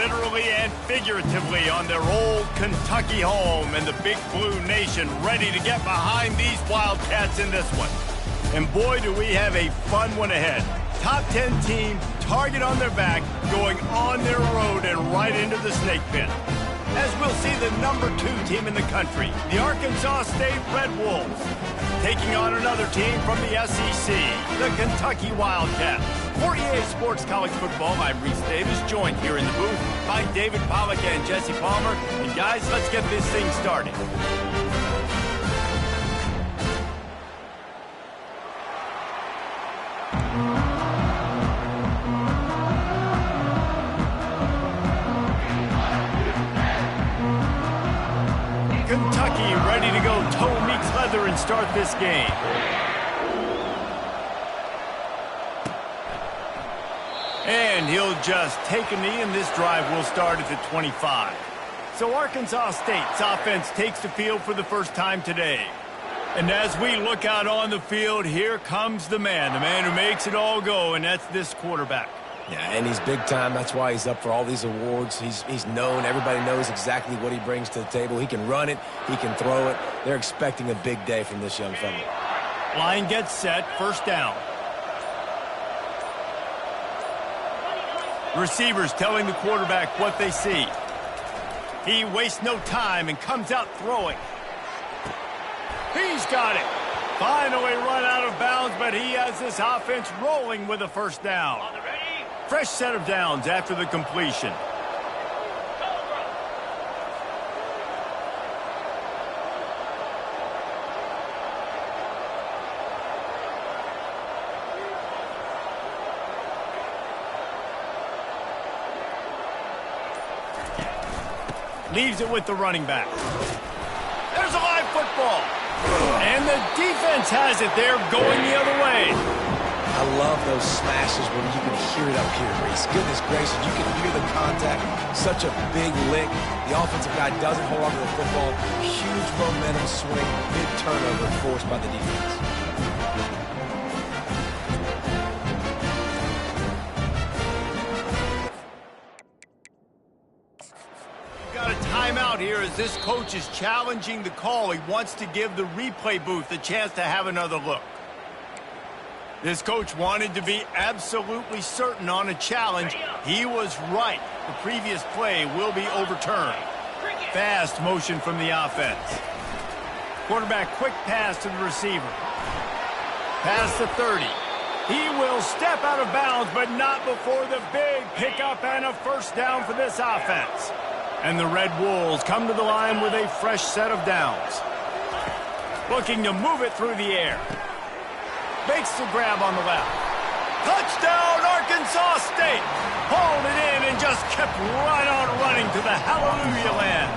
literally and figuratively on their old Kentucky home, and the Big Blue Nation ready to get behind these Wildcats in this one. And boy, do we have a fun one ahead. Top 10 team, target on their back, going on their road and right into the snake pit. As we'll see the #2 team in the country, the Arkansas State Red Wolves, taking on another team from the SEC, the Kentucky Wildcats. For EA Sports College Football, I'm Reese Davis, joined here in the booth by David Pollack and Jesse Palmer. And guys, let's get this thing started. Kentucky ready to go toe meets leather and start this game. And he'll just take a knee, and this drive will start at the 25. So Arkansas State's offense takes the field for the first time today. And as we look out on the field, here comes the man who makes it all go, and that's this quarterback. Yeah, and he's big time. That's why he's up for all these awards. He's known. Everybody knows exactly what he brings to the table. He can run it. He can throw it. They're expecting a big day from this young fella. Line gets set. First down. Receivers telling the quarterback what they see. He wastes no time and comes out throwing. He's got it. Finally run out of bounds, but he has this offense rolling with a first down. Fresh set of downs after the completion. Leaves it with the running back. There's a live football. And the defense has it there, going the other way. I love those smashes when you can hear it up here, Reese. Goodness gracious, you can hear the contact. Such a big lick. The offensive guy doesn't hold on to the football. Huge momentum swing, mid-turnover forced by the defense. Timeout here as this coach is challenging the call. He wants to give the replay booth a chance to have another look. This coach wanted to be absolutely certain on a challenge. He was right. The previous play will be overturned. Fast motion from the offense. Quarterback quick pass to the receiver. Pass to 30. He will step out of bounds, but not before the big pickup and a first down for this offense. And the Red Wolves come to the line with a fresh set of downs. Looking to move it through the air. Makes the grab on the left. Touchdown, Arkansas State! Hauled it in and just kept right on running to the hallelujah land.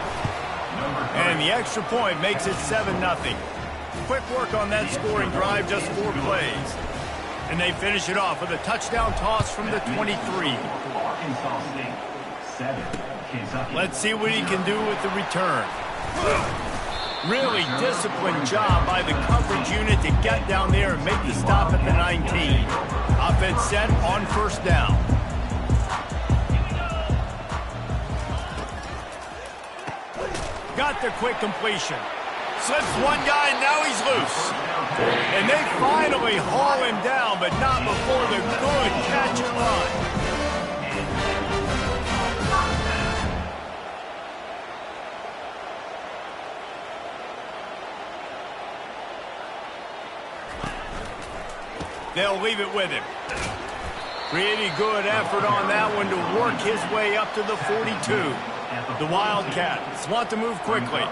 And the extra point makes it 7-0. Quick work on that scoring drive, just 4 plays. And they finish it off with a touchdown toss from the 23. Arkansas State, 7. Let's see what he can do with the return. Really disciplined job by the coverage unit to get down there and make the stop at the 19. Offense set on first down. Got the quick completion. Slips one guy, now he's loose. And they finally haul him down, but not before the good catch and run. They'll leave it with him. Pretty good effort on that one to work his way up to the 42. The Wildcats want to move quickly.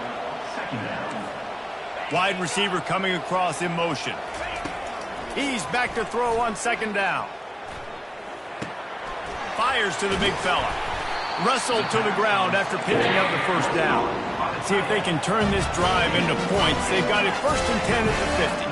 Wide receiver coming across in motion. He's back to throw on second down. Fires to the big fella. Wrestled to the ground after picking up the first down. See if they can turn this drive into points. They've got it 1st and 10 at the 50.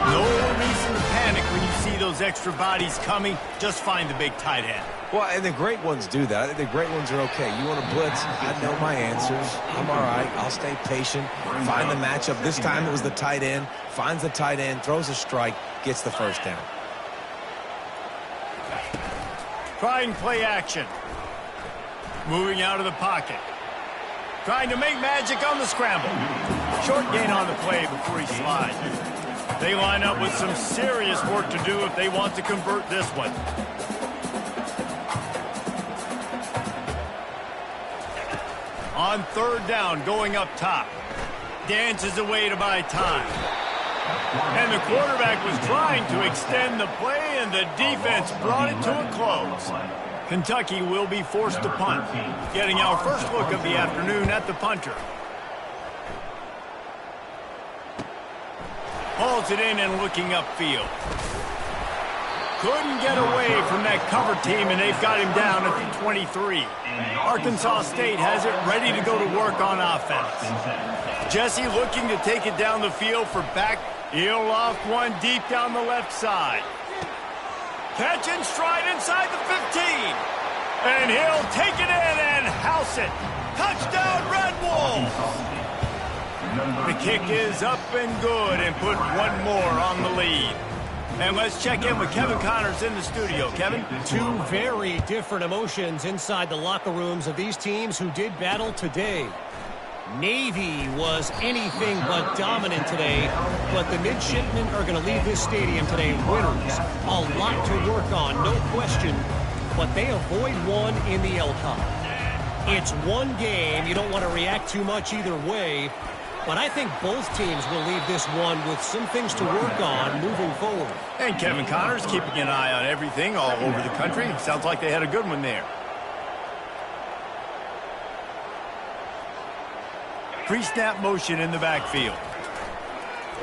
No reason to panic when you see those extra bodies coming. Just find the big tight end. Well, and the great ones do that. I think the great ones are okay. You want to blitz, I know my answers. I'm all right. I'll stay patient. Find the matchup. This time it was the tight end. Finds the tight end, throws a strike, gets the first down. Trying play action. Moving out of the pocket. Trying to make magic on the scramble. Short gain on the play before he slides. They line up with some serious work to do if they want to convert this one. On third down, going up top. Dances away to buy time. And the quarterback was trying to extend the play, and the defense brought it to a close. Kentucky will be forced to punt, getting our first look of the afternoon at the punter. Hauls it in and looking upfield. Couldn't get away from that cover team, and they've got him down at the 23. Arkansas State has it ready to go to work on offense. Jesse looking to take it down the field for back. He'll loft one deep down the left side. Catch and stride inside the 15. And he'll take it in and house it. Touchdown, Red Wolves! The kick is up and good and put one more on the lead. And let's check in with Kevin Connors in the studio. Kevin? Two very different emotions inside the locker rooms of these teams who did battle today. Navy was anything but dominant today, but the midshipmen are going to leave this stadium today winners. A lot to work on, no question, but they avoid one in the Elcott. It's one game. You don't want to react too much either way, but I think both teams will leave this one with some things to work on moving forward. And Kevin Connors keeping an eye on everything all over the country. Sounds like they had a good one there. Pre-snap motion in the backfield.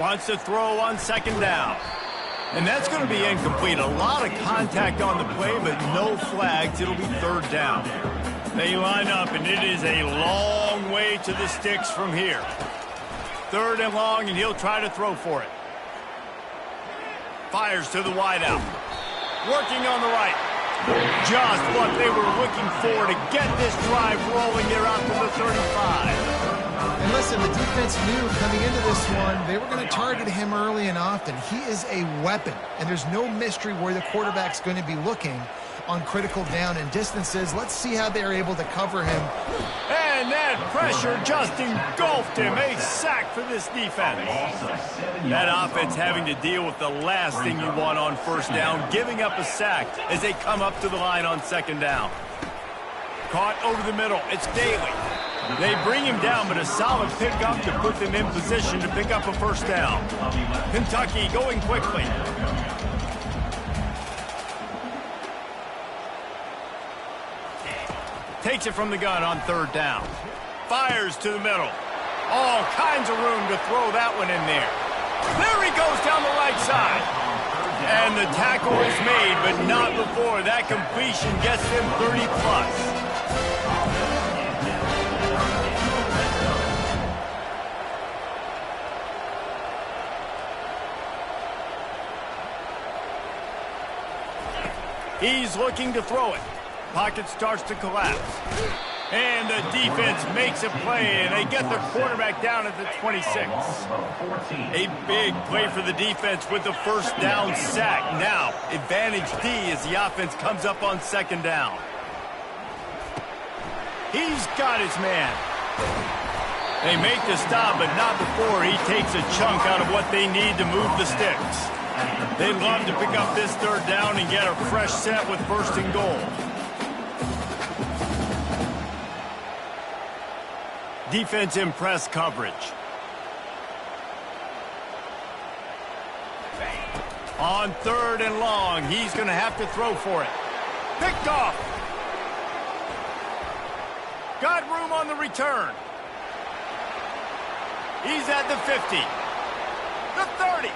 Wants to throw on second down. And that's going to be incomplete. A lot of contact on the play, but no flags. It'll be third down. They line up, and it is a long way to the sticks from here. Third and long, and he'll try to throw for it. Fires to the wideout. Working on the right. Just what they were looking for to get this drive rolling here out to the 35. And listen, the defense knew coming into this one, they were going to target him early and often. He is a weapon, and there's no mystery where the quarterback's going to be looking on critical down and distances. Let's see how they're able to cover him. And that pressure just engulfed him. A sack for this defense. That offense having to deal with the last thing you want on first down, giving up a sack as they come up to the line on second down. Caught over the middle. It's Daly. They bring him down, but a solid pickup to put them in position to pick up a first down. Kentucky going quickly. Takes it from the gun on third down. Fires to the middle. All kinds of room to throw that one in there. There he goes down the right side. And the tackle is made, but not before that completion gets them 30+. He's looking to throw it. Pocket starts to collapse. And the defense makes a play, and they get the quarterback down at the 26. A big play for the defense with the first down sack. Now, advantage D as the offense comes up on second down. He's got his man. They make the stop, but not before he takes a chunk out of what they need to move the sticks. They'd love to pick up this third down and get a fresh set with first and goal. Defense in press coverage. On third and long, he's going to have to throw for it. Picked off. Got room on the return. He's at the 50. The 30.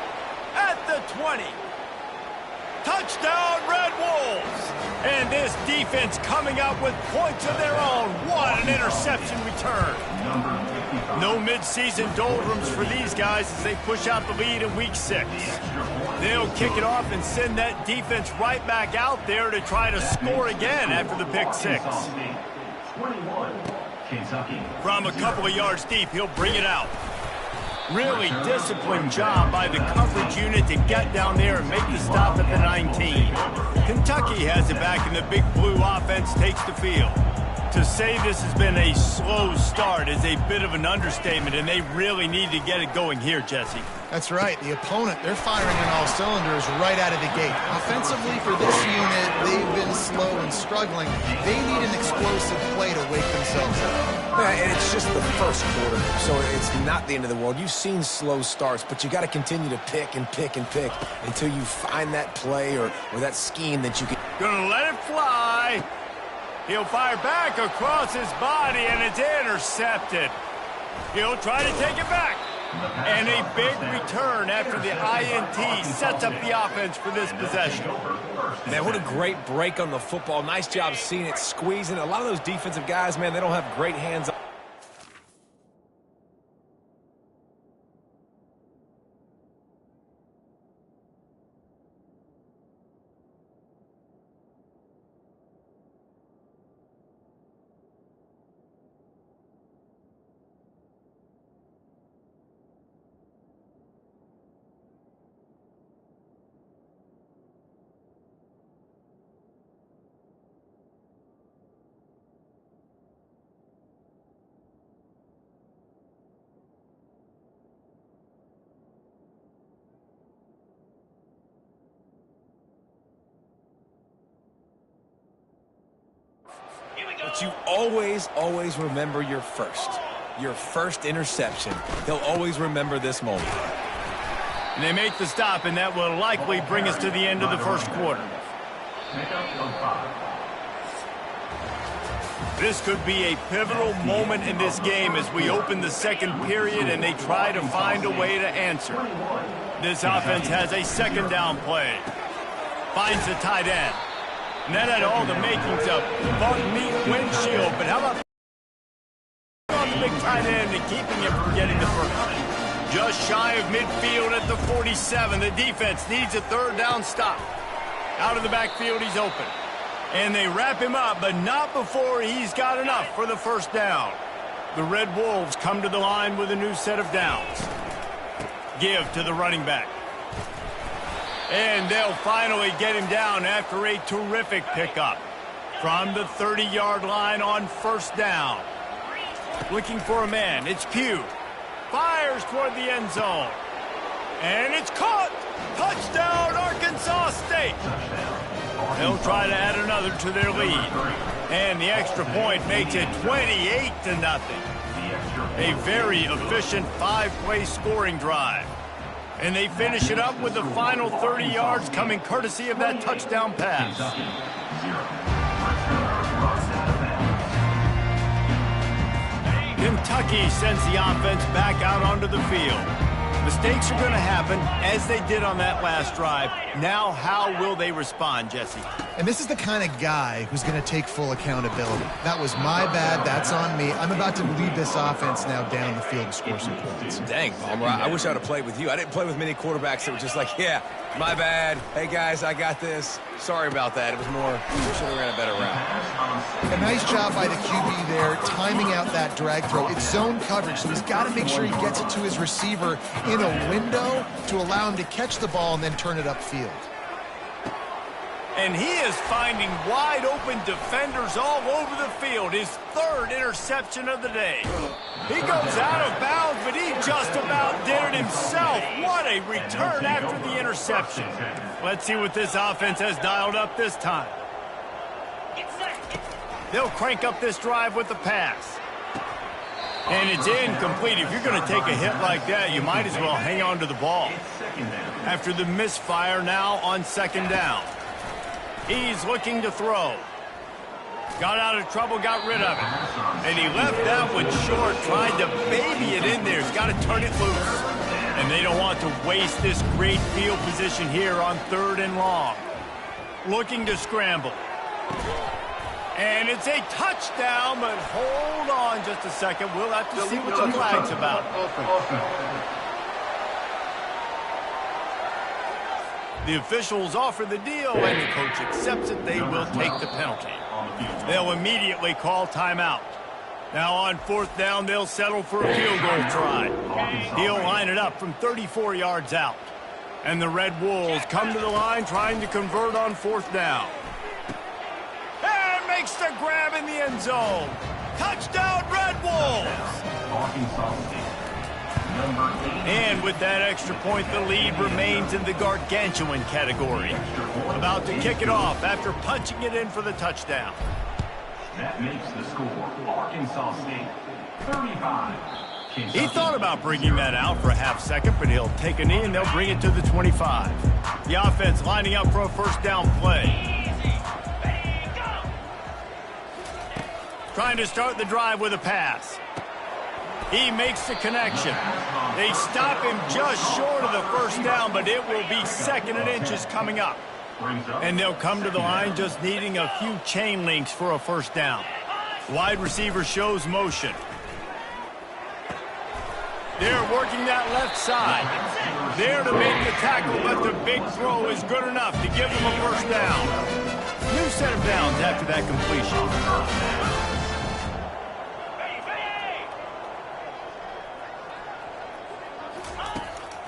At the 20. Touchdown, Red Wolves. And this defense coming up with points of their own. What an interception return. No midseason doldrums for these guys as they push out the lead in week 6. They'll kick it off and send that defense right back out there to try to score again after the pick 6. From a couple of yards deep, he'll bring it out. Really disciplined job by the coverage unit to get down there and make the stop at the 19. Kentucky has it back, and the big blue offense takes the field. To say this has been a slow start is a bit of an understatement, and they really need to get it going here, Jesse. That's right. The opponent, they're firing on all cylinders right out of the gate. Offensively, for this unit, they've been slow and struggling. They need an explosive play to wake themselves up. Yeah, and it's just the first quarter, so it's not the end of the world. You've seen slow starts, but you got to continue to pick and pick and pick until you find that play or that scheme that you can. Gonna let it fly. He'll fire back across his body, and it's intercepted. He'll try to take it back. And a big return after the INT sets up the offense for this possession. Man, what a great break on the football. Nice job seeing it, squeezing. A lot of those defensive guys, man, they don't have great hands. But you always remember your first interception. They'll always remember this moment. And they make the stop, and that will likely bring us to the end of the first quarter. This could be a pivotal moment in this game as we open the second period and they try to find a way to answer. This offense has a second down play. Finds the tight end. And that had all the makings of bug meat windshield, but how about on the big tight end and keeping him from getting the first? Just shy of midfield at the 47. The defense needs a third down stop. Out of the backfield, he's open. And they wrap him up, but not before he's got enough for the first down. The Red Wolves come to the line with a new set of downs. Give to the running back. And they'll finally get him down after a terrific pickup. From the 30-yard line on first down. Looking for a man. It's Pugh. Fires toward the end zone. And it's caught. Touchdown, Arkansas State. They'll try to add another to their lead. And the extra point makes it 28-0. A very efficient five-play scoring drive. And they finish it up with the final 30 yards coming courtesy of that touchdown pass. Kentucky sends the offense back out onto the field. Mistakes are going to happen, as they did on that last drive. Now, how will they respond, Jesse? And this is the kind of guy who's going to take full accountability. That was my bad. That's on me. I'm about to lead this offense now down the field and score some points. Dang, Palmer, I wish I would have played with you. I didn't play with many quarterbacks that were just like, yeah, my bad. Hey, guys, I got this. Sorry about that. It was more, should have ran a better route. A nice job by the QB there, timing out that drag throw. It's zone coverage, so he's got to make sure he gets it to his receiver in a window to allow him to catch the ball and then turn it upfield. And he is finding wide open defenders all over the field. His third interception of the day. He goes out of bounds, but he just about did it himself. What a return after the interception. Let's see what this offense has dialed up this time. They'll crank up this drive with the pass. And it's incomplete. If you're going to take a hit like that, you might as well hang on to the ball. After the misfire, now on second down. He's looking to throw. Got out of trouble, got rid of it. And he left that one short, tried to baby it in there. He's got to turn it loose. And they don't want to waste this great field position here on third and long. Looking to scramble. And it's a touchdown, but hold on just a second. We'll have to see what the flag's about. The officials offer the deal, and the coach accepts it. They will take the penalty. They'll immediately call timeout. Now on fourth down, they'll settle for a field goal try. He'll line it up from 34 yards out. And the Red Wolves come to the line trying to convert on fourth down. And makes the grab in the end zone. Touchdown, Red Wolves! Arkansas State. Number 8. And with that extra point, the lead remains in the gargantuan category. About to kick it off after punching it in for the touchdown. That makes the score Arkansas State 35. He thought about bringing that out for a half second, but he'll take a knee and they'll bring it to the 25. The offense lining up for a first down play. Trying to start the drive with a pass. He makes the connection. They stop him just short of the first down, but it will be 2nd and inches coming up. And they'll come to the line just needing a few chain links for a first down. Wide receiver shows motion. They're working that left side. There to make the tackle, but the big throw is good enough to give them a first down. New set of downs after that completion.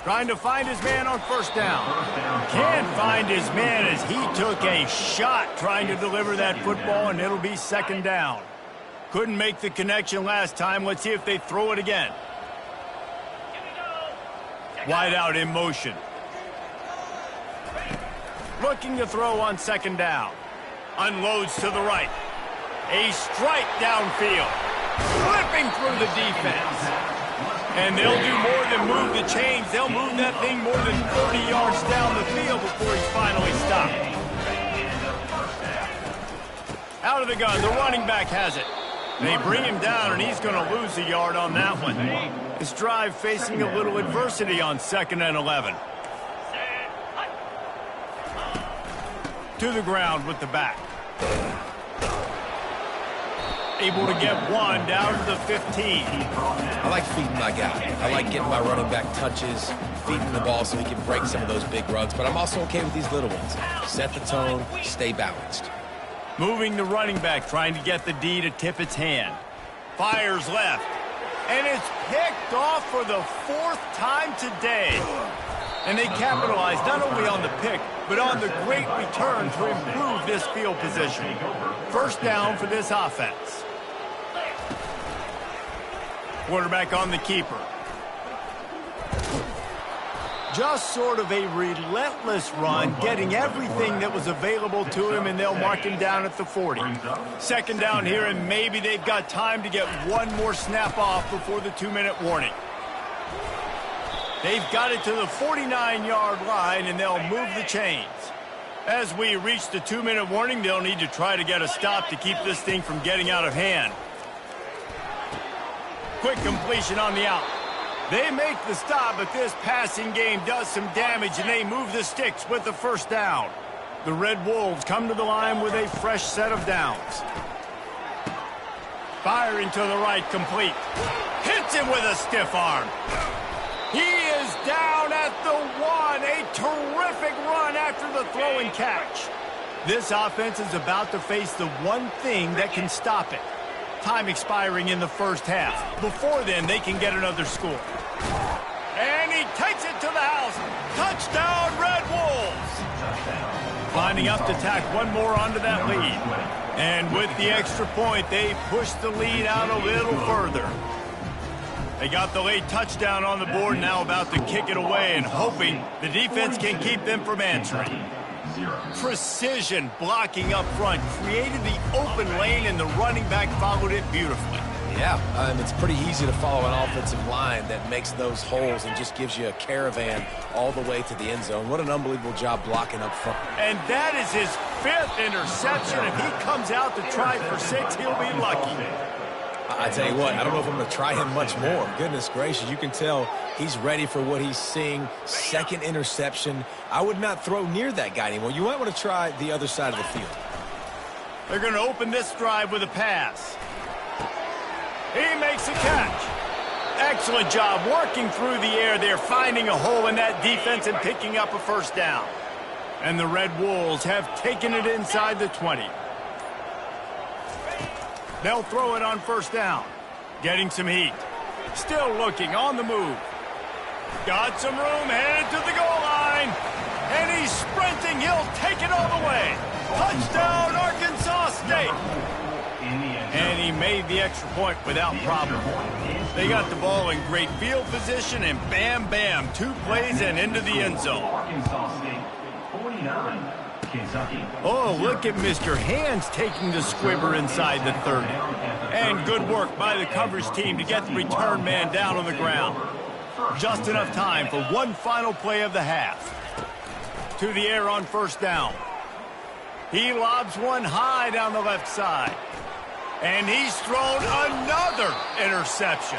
Trying to find his man on first down. Can't find his man as he took a shot trying to deliver that football, and it'll be 2nd down. Couldn't make the connection last time. Let's see if they throw it again. Wide out in motion. Looking to throw on 2nd down. Unloads to the right. A strike downfield. Flipping through the defense. And they'll do more than move the chains. They'll move that thing more than 30 yards down the field before he's finally stopped. Out of the gun, the running back has it. They bring him down, and he's going to lose a yard on that one. This drive facing a little adversity on 2nd and 11. To the ground with the back. Able to get one down to the 15. I like feeding my guy. I like getting my running back touches, feeding the ball so he can break some of those big runs, but I'm also okay with these little ones. Set the tone, stay balanced. Moving the running back, trying to get the D to tip its hand. Fires left. And it's picked off for the 4th time today. And they capitalize not only on the pick, but on the great return to improve this field position. First down for this offense. Quarterback on the keeper. Just sort of a relentless run, getting everything that was available to him, and they'll mark him down at the 40. 2nd down here, and maybe they've got time to get one more snap off before the 2-minute warning. They've got it to the 49-yard line, and they'll move the chains. As we reach the 2-minute warning, they'll need to try to get a stop to keep this thing from getting out of hand. Quick completion on the out. They make the stop, but this passing game does some damage, and they move the sticks with the first down. The Red Wolves come to the line with a fresh set of downs. Firing to the right, complete. Hits him with a stiff arm. He is down at the 1. A terrific run after the throw and catch. This offense is about to face the one thing that can stop it. Time expiring in the first half. Before then, they can get another score. And he takes it to the house. Touchdown, Red Wolves. Lining up to tack one more onto that lead. And with the extra point, they push the lead out a little further. They got the late touchdown on the board, now about to kick it away and hoping the defense can keep them from answering. Precision blocking up front created the open lane, and the running back followed it beautifully. Yeah, it's pretty easy to follow an offensive line that makes those holes and just gives you a caravan all the way to the end zone. What an unbelievable job blocking up front. And that is his 5th interception. If he comes out to try for 6, he'll be lucky. I tell you what, I don't know if I'm going to try him much more. Goodness gracious, you can tell he's ready for what he's seeing. 2nd interception. I would not throw near that guy anymore. You might want to try the other side of the field. They're going to open this drive with a pass. He makes a catch. Excellent job working through the air there, finding a hole in that defense and picking up a first down. And the Red Wolves have taken it inside the 20. They'll throw it on first down. Getting some heat. Still looking on the move. Got some room, headed to the goal line. And he's sprinting. He'll take it all the way. Touchdown, Arkansas State. And he made the extra point without problem. They got the ball in great field position, and bam, bam, 2 plays and into the end zone. Arkansas State, 49, Kentucky. Oh, look at Mr. Hands taking the squibber inside the 30. And good work by the coverage team to get the return man down on the ground. Just enough time for one final play of the half. To the air on first down. He lobs one high down the left side. And he's thrown another interception.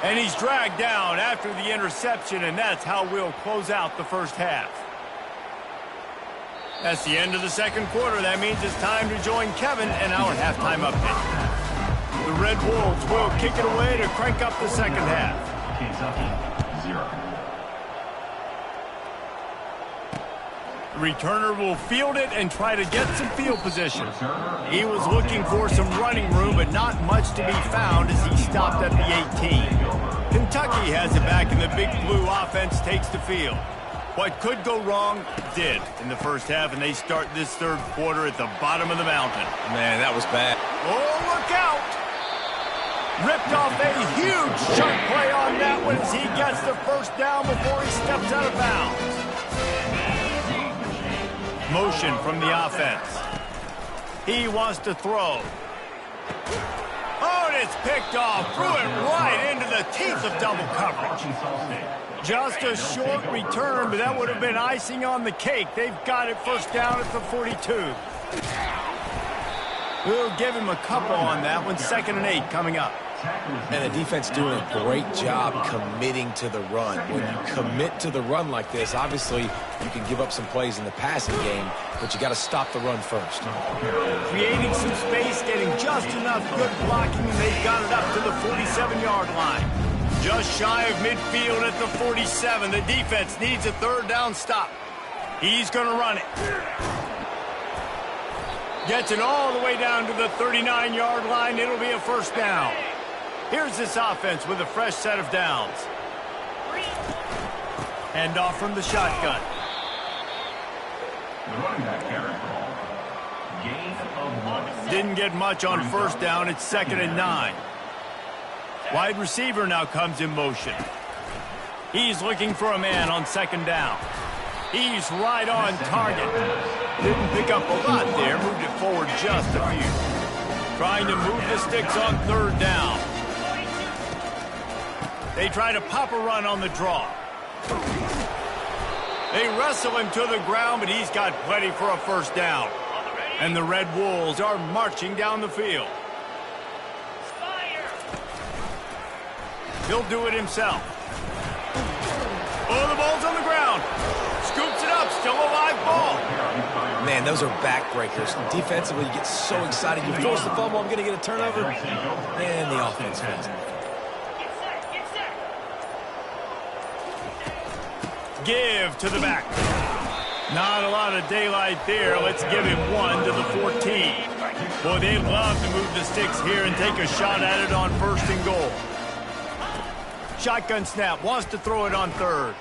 And he's dragged down after the interception, and that's how we'll close out the first half. That's the end of the second quarter. That means it's time to join Kevin in our halftime update. The Red Wolves will kick it away to crank up the second half. Kentucky, 0. The returner will field it and try to get some field position. He was looking for some running room, but not much to be found as he stopped at the 18. Kentucky has it back, and the Big Blue offense takes the field. What could go wrong did in the first half, and they start this third quarter at the bottom of the mountain. Man, that was bad. Oh, look out! Ripped off a huge chunk play on that one as he gets the first down before he steps out of bounds. Motion from the offense. He wants to throw. Oh, and it's picked off. Threw it right into the teeth of double coverage. Just a short return, but that would have been icing on the cake. They've got it first down at the 42. We'll give him a couple on that one. 2nd and 8 coming up. And the defense doing a great job committing to the run. When you commit to the run like this, obviously you can give up some plays in the passing game, but you got to stop the run first. Creating some space, getting just enough good blocking, and they've got it up to the 47-yard line. Just shy of midfield at the 47. The defense needs a third down stop. He's going to run it. Gets it all the way down to the 39-yard line. It'll be a first down. Here's this offense with a fresh set of downs. Hand off from the shotgun. The running back carry ball. Gain of 1. Didn't get much on first down. It's 2nd and 9. Wide receiver now comes in motion. He's looking for a man on 2nd down. He's right on target. Didn't pick up a lot there. Moved it forward just a few. Trying to move the sticks on 3rd down. They try to pop a run on the draw. They wrestle him to the ground, but he's got plenty for a first down. And the Red Wolves are marching down the field. He'll do it himself. Oh, the ball's on the ground. Scoops it up. Still a live ball. Man, those are backbreakers. Defensively, you get so excited. You force the fumble, I'm going to get a turnover. And the offense wins. Give to the back. Not a lot of daylight there. Let's give him 1 to the 14. Boy, they'd love to move the sticks here and take a shot at it on 1st and goal. Shotgun snap. Wants to throw it on 3rd.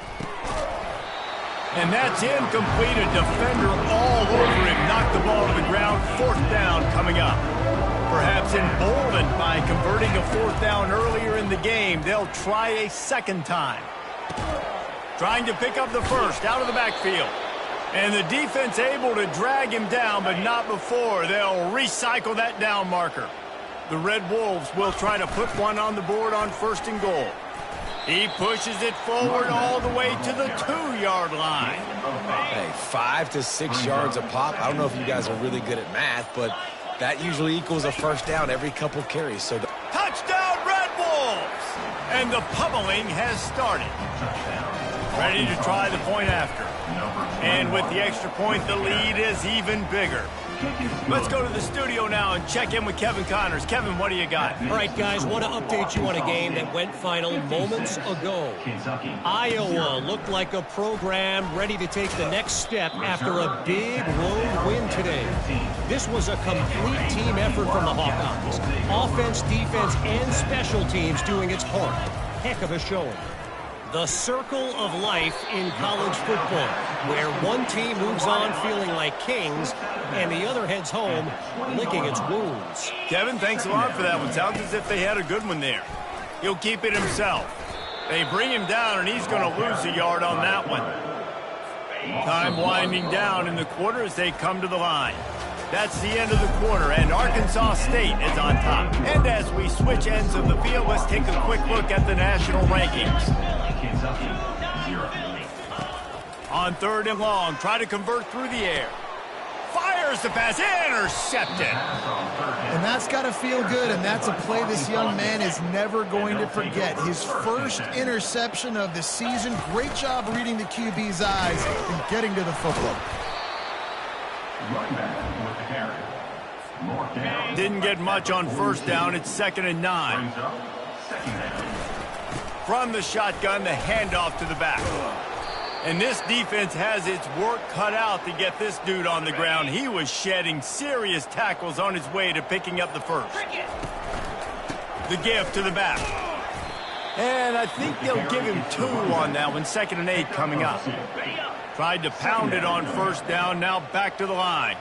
And that's incomplete. A defender all over him. Knocked the ball to the ground. 4th down coming up. Perhaps emboldened by converting a 4th down earlier in the game, they'll try a 2nd time. Trying to pick up the first out of the backfield. And the defense able to drag him down, but not before. They'll recycle that down marker. The Red Wolves will try to put one on the board on 1st and goal. He pushes it forward all the way to the 2-yard line. Hey, 5 to 6 yards a pop. I don't know if you guys are really good at math, but that usually equals a first down every couple carries. So touchdown, Red Wolves! And the pummeling has started. Ready to try the point after. And with the extra point, the lead is even bigger. Let's go to the studio now and check in with Kevin Connors. Kevin, what do you got? All right, guys, want to update you on a game that went final moments ago. Iowa looked like a program ready to take the next step after a big road win today. This was a complete team effort from the Hawkeyes. Offense, defense, and special teams doing its part. Heck of a showing. The circle of life in college football, where one team moves on feeling like kings and the other heads home licking its wounds. Kevin, thanks a lot for that one. Sounds as if they had a good one there. He'll keep it himself. They bring him down, and he's going to lose a yard on that one. Time winding down in the quarter as they come to the line. That's the end of the quarter, and Arkansas State is on top. And as we switch ends of the field, let's take a quick look at the national rankings. On 3rd and long, try to convert through the air. Fires the pass, intercepted. And that's got to feel good, and that's a play this young man is never going to forget. His first interception of the season. Great job reading the QB's eyes and getting to the football. Didn't get much on 1st down. It's 2nd and 9. From the shotgun, the handoff to the back. And this defense has its work cut out to get this dude on the ground. He was shedding serious tackles on his way to picking up the first. The gift to the back. And I think they'll give him 2 on that one. 2nd and 8 coming up. Tried to pound it on 1st down. Now back to the line.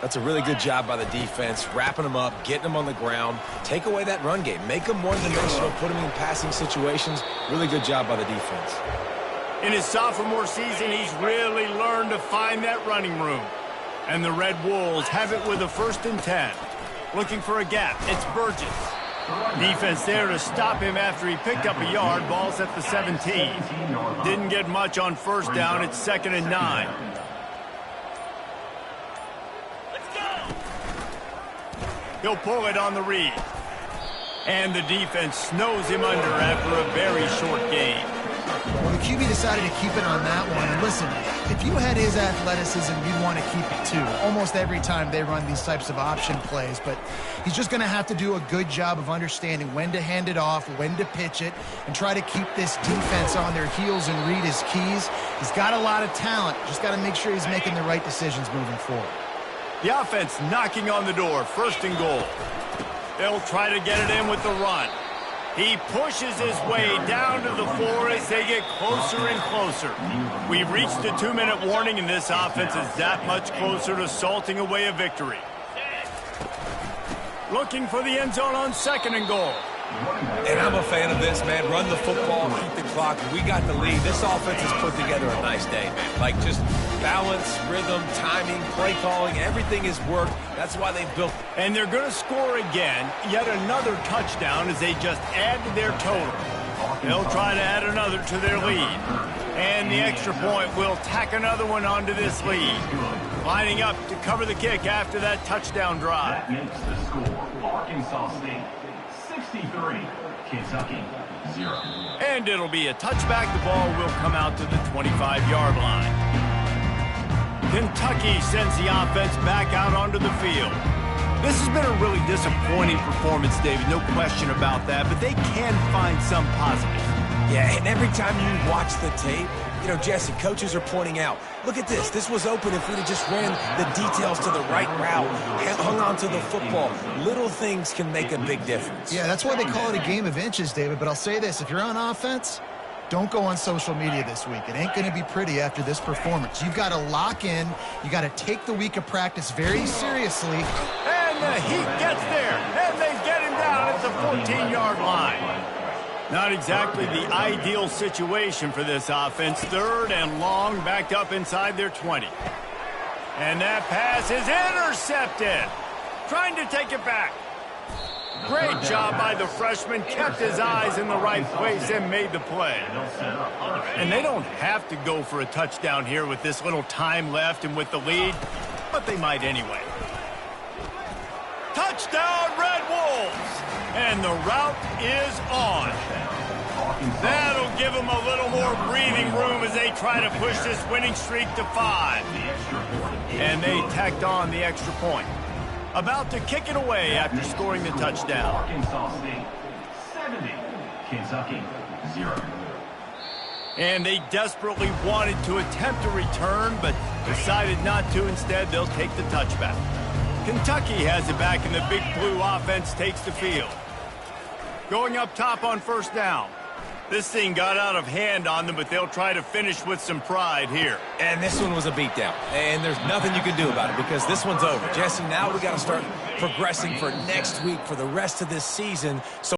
That's a really good job by the defense, wrapping them up, getting them on the ground. Take away that run game. Make them one-dimensional, put them in passing situations. Really good job by the defense. In his sophomore season, he's really learned to find that running room. And the Red Wolves have it with a 1st and 10. Looking for a gap. It's Burgess. Defense there to stop him after he picked up a yard. Ball's at the 17. Didn't get much on 1st down. It's 2nd and 9. He'll pull it on the read. And the defense snows him under after a very short game. Well, the QB decided to keep it on that one. And listen, if you had his athleticism, you'd want to keep it too. Almost every time they run these types of option plays. But he's just going to have to do a good job of understanding when to hand it off, when to pitch it, and try to keep this defense on their heels and read his keys. He's got a lot of talent. Just got to make sure he's making the right decisions moving forward. The offense knocking on the door. 1st and goal. They'll try to get it in with the run. He pushes his way down to the floor as they get closer and closer. We've reached a 2-minute warning, and this offense is that much closer to salting away a victory. Looking for the end zone on 2nd and goal. And I'm a fan of this, man. Run the football, keep the clock. We got the lead. This offense has put together a nice day, man. Like, just balance, rhythm, timing, play calling, everything is worked. That's why they built it. And they're going to score again. Yet another touchdown as they just add to their total. They'll try to add another to their lead. And the extra point will tack another one onto this lead. Lining up to cover the kick after that touchdown drive. That makes the score Arkansas State 63, Kentucky 0. And it'll be a touchback. The ball will come out to the 25-yard line. Kentucky sends the offense back out onto the field. This has been a really disappointing performance, David, no question about that, but they can find some positive. Yeah, and every time you watch the tape, you know, Jesse, coaches are pointing out, look at this. This was open if we'd have just ran the details to the right route, hung on to the football. Little things can make a big difference. Yeah, that's why they call it a game of inches, David. But I'll say this, if you're on offense, don't go on social media this week. It ain't going to be pretty after this performance. You've got to lock in. You got to take the week of practice very seriously. And the heat gets there, and they get him down at the 14-yard line. Not exactly the ideal situation for this offense. 3rd and long, backed up inside their 20. And that pass is intercepted. Trying to take it back. Great job by the freshman. Kept his eyes in the right place and made the play. And they don't have to go for a touchdown here with this little time left and with the lead, but they might anyway. Touchdown, Red Wolves! And the route is on. That'll give them a little more breathing room as they try to push this winning streak to 5. And they tacked on the extra point. About to kick it away after scoring the touchdown. Arkansas State 70, Kentucky 0. And they desperately wanted to attempt a return, but decided not to. Instead, they'll take the touchback. Kentucky has it back, and the Big Blue offense takes the field. Going up top on 1st down. This thing got out of hand on them, but they'll try to finish with some pride here. And this one was a beatdown. And there's nothing you can do about it because this one's over. Jesse, now we got to start progressing for next week for the rest of this season. So